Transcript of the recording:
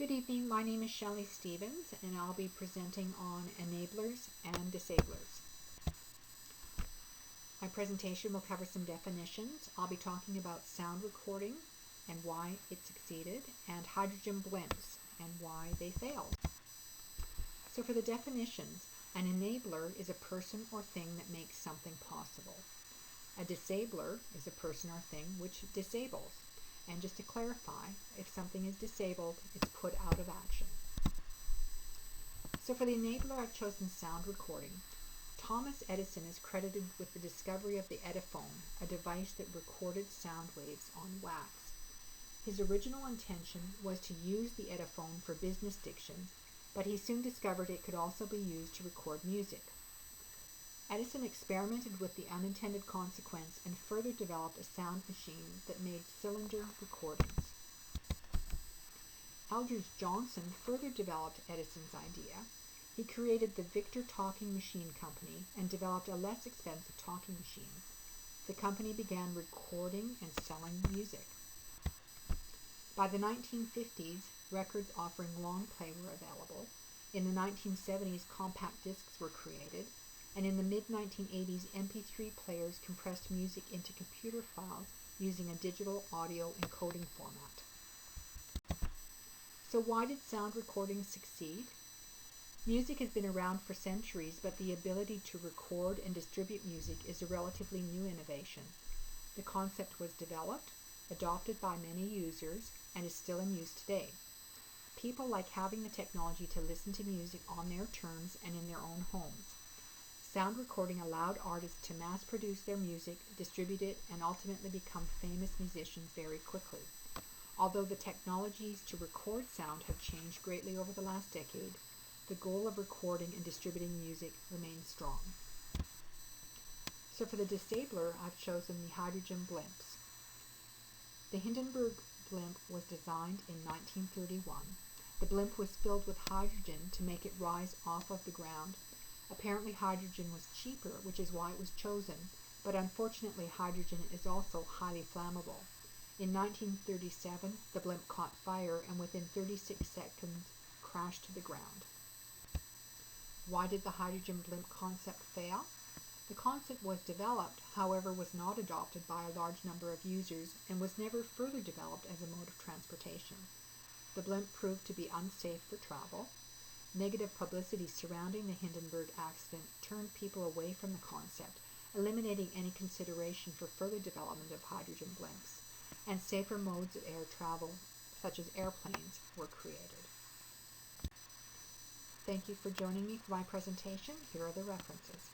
Good evening, my name is Shelley Stevens and I'll be presenting on enablers and disablers. My presentation will cover some definitions. I'll be talking about sound recording and why it succeeded, and hydrogen blimps and why they failed. So for the definitions, an enabler is a person or thing that makes something possible. A disabler is a person or thing which disables. And just to clarify, if something is disabled, it's put out of action. So for the enabler, I've chosen sound recording. Thomas Edison is credited with the discovery of the Ediphone, a device that recorded sound waves on wax. His original intention was to use the Ediphone for business dictions, but he soon discovered it could also be used to record music. Edison experimented with the unintended consequence and further developed a sound machine that made cylinder recordings. Eldridge Johnson further developed Edison's idea. He created the Victor Talking Machine Company and developed a less expensive talking machine. The company began recording and selling music. By the 1950s, records offering long play were available. In the 1970s, compact discs were created. And in the mid-1980s, MP3 players compressed music into computer files using a digital audio encoding format. So why did sound recording succeed? Music has been around for centuries, but the ability to record and distribute music is a relatively new innovation. The concept was developed, adopted by many users, and is still in use today. People like having the technology to listen to music on their terms and in their own homes. Sound recording allowed artists to mass produce their music, distribute it, and ultimately become famous musicians very quickly. Although the technologies to record sound have changed greatly over the last decade, the goal of recording and distributing music remains strong. So for the disabler, I've chosen the hydrogen blimps. The Hindenburg blimp was designed in 1931. The blimp was filled with hydrogen to make it rise off of the ground. Apparently hydrogen was cheaper, which is why it was chosen, but unfortunately hydrogen is also highly flammable. In 1937, the blimp caught fire and within 36 seconds crashed to the ground. Why did the hydrogen blimp concept fail? The concept was developed, however was not adopted by a large number of users and was never further developed as a mode of transportation. The blimp proved to be unsafe for travel. Negative publicity surrounding the Hindenburg accident turned people away from the concept, eliminating any consideration for further development of hydrogen blimps, and safer modes of air travel, such as airplanes, were created. Thank you for joining me for my presentation. Here are the references.